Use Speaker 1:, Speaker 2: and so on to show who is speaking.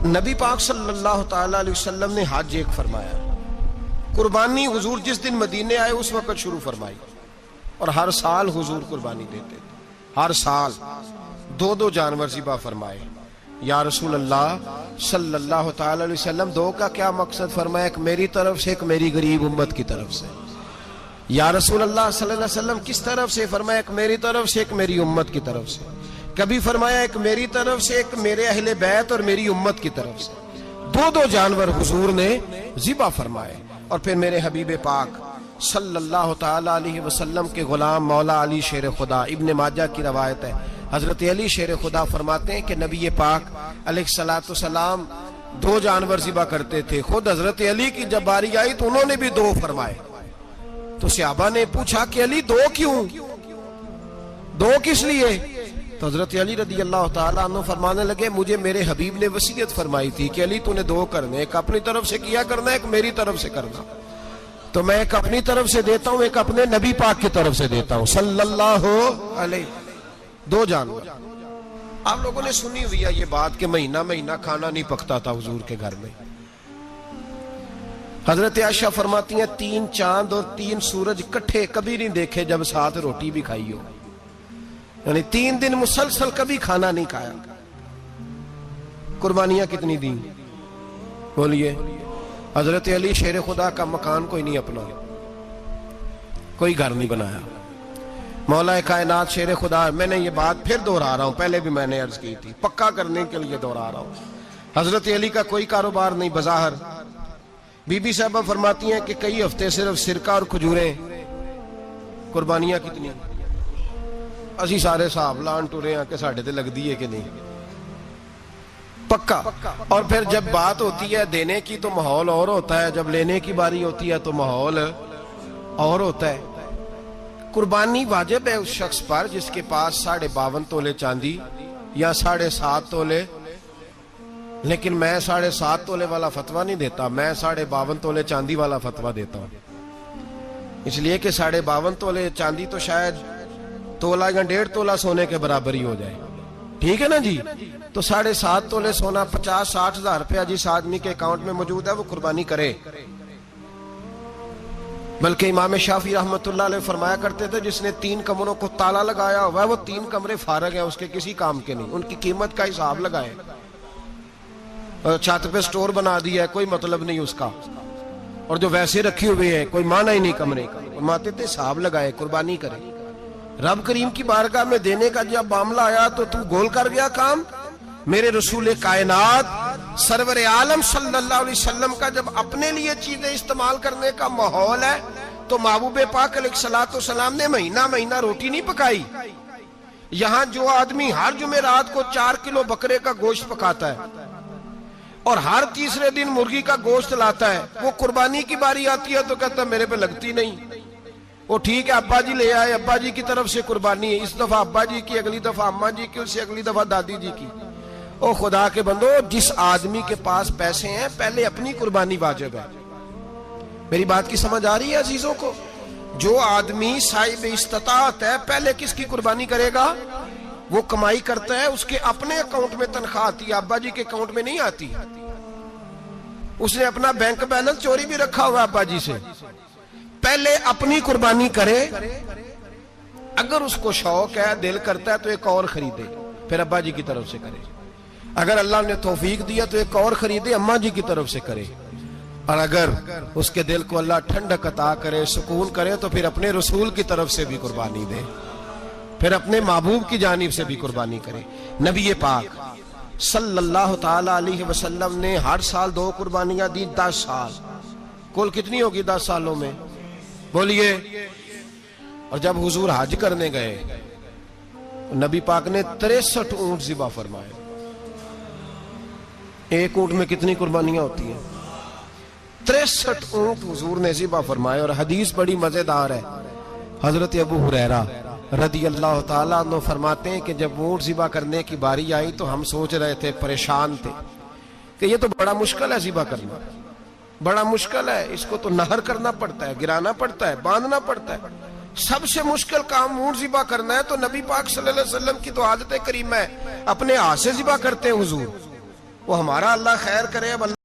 Speaker 1: نبی پاک صلی اللہ تعالی علیہ وسلم نے حج ایک فرمایا، قربانی حضور جس دن مدینے آئے اس وقت شروع فرمائی، اور ہر سال حضور قربانی دیتے تھے، ہر سال دو جانور ذبح فرمائے۔ یا رسول اللہ صلی اللہ تعالی علیہ وسلم، دو کا کیا مقصد فرمایا؟ ایک میری طرف سے، ایک میری غریب امت کی طرف سے۔ یا رسول اللہ صلی اللہ علیہ وسلم کس طرف سے فرمایا؟ ایک میری طرف سے، ایک میری امت کی طرف سے۔ کبھی فرمایا ایک میری طرف سے، ایک میرے اہل بیت اور میری امت کی طرف سے۔ دو جانور حضور نے ذبح فرمائے، اور پھر میرے حبیب پاک صلی اللہ تعالی علیہ وسلم کے غلام مولا علی شیر خدا، ابن ماجہ کی روایت ہے، حضرت علی شیر خدا فرماتے ہیں کہ نبی پاک علیہ الصلوۃ والسلام دو جانور ذبح کرتے تھے۔ خود حضرت علی کی جب باری آئی تو انہوں نے بھی دو فرمائے۔ تو صحابہ نے پوچھا کہ علی دو کیوں؟ دو کس لیے؟ تو حضرت علی رضی اللہ تعالیٰ عنہ فرمانے لگے، مجھے میرے حبیب نے وصیت فرمائی تھی کہ علی تو نے دو کرنے، ایک اپنی طرف سے کیا کرنا، ایک میری طرف سے کرنا۔ تو میں ایک اپنی طرف سے دیتا ہوں، ایک اپنے نبی پاک کی طرف سے دیتا ہوں صلی اللہ علیہ۔ دو جانور۔ آپ لوگوں نے سنی ہوئی ہے یہ بات کہ مہینہ کھانا نہیں پکتا تھا حضور کے گھر میں۔ حضرت عائشہ فرماتی ہیں 3 چاند اور 3 سورج کٹھے کبھی نہیں دیکھے جب ساتھ روٹی بھی کھائی ہو، یعنی 3 دن مسلسل کبھی کھانا نہیں کھایا۔ قربانیاں کتنی دیں؟ بولیے۔ حضرت علی شیر خدا کا مکان کوئی نہیں اپنا، کوئی گھر نہیں بنایا۔ مولا کائنات شیر خدا، میں نے یہ بات پھر دہرا رہا ہوں، پہلے بھی میں نے عرض کی تھی، پکا کرنے کے لیے دہرا رہا ہوں۔ حضرت علی کا کوئی کاروبار نہیں بظاہر۔ بی بی صاحبہ فرماتی ہیں کہ کئی ہفتے صرف سرکہ اور کھجوریں۔ قربانیاں کتنی؟ اسی سارے صاحب لان ٹورے ہیں کہ ساڑھے تے لگ دیئے کہ نہیں، پکا۔ اور پھر جب بات ہوتی ہے دینے کی تو ماحول اور ہوتا ہے، جب لینے کی باری ہوتی ہے تو ماحول اور ہوتا ہے۔ قربانی واجب ہے اس شخص پر جس کے پاس 52.5 تولے چاندی یا 7.5 تولے، لیکن میں 7.5 تولے والا فتویٰ نہیں دیتا، میں 52.5 تولے چاندی والا فتویٰ دیتا ہوں، اس لیے کہ 52.5 تولے چاندی تو شاید تولہ یا 1.5 تولہ سونے کے برابر ہی ہو جائے، ٹھیک ہے نا جی؟ تو 7.5 تولے سونا 50-60 ہزار روپیہ جس آدمی کے اکاؤنٹ میں موجود ہے وہ قربانی کرے۔ بلکہ امام شافعی رحمۃ اللہ علیہ فرمایا کرتے تھے جس نے 3 کمروں کو تالا لگایا ہوا ہے وہ 3 کمرے فارغ ہیں، اس کے کسی کام کے نہیں، ان کی قیمت کا حساب لگائے۔ چھت پہ سٹور بنا دیا ہے، کوئی مطلب نہیں اس کا، اور جو ویسے رکھی ہوئے ہیں کوئی معنی ہی نہیں کمرے کا، فرماتے تھے حساب لگائے، قربانی کرے۔ رب کریم کی بارگاہ میں دینے کا جب معاملہ آیا تو گول کر گیا کام۔ میرے رسول کائنات سرور عالم صلی اللہ علیہ وسلم کا جب اپنے لیے چیزیں استعمال کرنے کا ماحول ہے تو محبوب پاک علیہ الصلوۃ والسلام نے مہینہ روٹی نہیں پکائی۔ یہاں جو آدمی ہر جمعرات کو 4 کلو بکرے کا گوشت پکاتا ہے اور ہر تیسرے دن مرغی کا گوشت لاتا ہے، وہ قربانی کی باری آتی ہے تو کہتا ہے میرے پہ لگتی نہیں۔ وہ ٹھیک ہے ابا جی لے آئے، ابا جی کی طرف سے قربانی ہے، اس دفعہ ابا جی کی، اگلی دفعہ اماں جی کی، اس سے اگلی دفعہ دادی جی کی۔ او خدا کے بندو، جس آدمی کے پاس پیسے ہیں پہلے اپنی قربانی واجب ہے۔ میری بات کی سمجھ آ رہی ہے عزیزوں کو؟ جو آدمی صاحب استطاعت ہے پہلے کس کی قربانی کرے گا؟ وہ کمائی کرتا ہے، اس کے اپنے اکاؤنٹ میں تنخواہ آتی ہے، ابا جی کے اکاؤنٹ میں نہیں آتی۔ اس نے اپنا بینک بیلنس چوری بھی رکھا ہوا ابا جی سے۔ پہلے اپنی قربانی کرے، اگر اس کو شوق ہے، دل کرتا ہے تو ایک اور خریدے، پھر ابا جی کی طرف سے کرے۔ اگر اللہ نے توفیق دیا تو ایک اور خریدے، اماں جی کی طرف سے کرے۔ اور اگر اس کے دل کو اللہ ٹھنڈک عطا کرے، سکون کرے، تو پھر اپنے رسول کی طرف سے بھی قربانی دے، پھر اپنے محبوب کی جانب سے بھی قربانی کرے۔ نبی پاک صلی اللہ تعالی علیہ وسلم نے ہر سال 2 قربانیاں دی، 10 سال۔ کل کتنی ہوگی 10 سالوں میں؟ بولیے۔ اور جب حضور حج کرنے گئے نبی پاک نے 63 اونٹ ذبح فرمائے۔ ایک اونٹ میں کتنی قربانیاں ہوتی ہیں؟ 63 اونٹ حضور نے ذبح فرمائے۔ اور حدیث بڑی مزیدار ہے، حضرت ابو ہریرہ رضی اللہ تعالیٰ عنہ فرماتے ہیں کہ جب اونٹ ذبح کرنے کی باری آئی تو ہم سوچ رہے تھے، پریشان تھے کہ یہ تو بڑا مشکل ہے ذبح کرنا، بڑا مشکل ہے، اس کو تو نہر کرنا پڑتا ہے، گرانا پڑتا ہے، باندھنا پڑتا ہے، سب سے مشکل کام اونٹ ذبح کرنا ہے۔ تو نبی پاک صلی اللہ علیہ وسلم کی تو عادت کریم ہے، اپنے ہاتھ سے ذبح کرتے ہیں حضور، وہ ہمارا اللہ خیر کرے، اب اللہ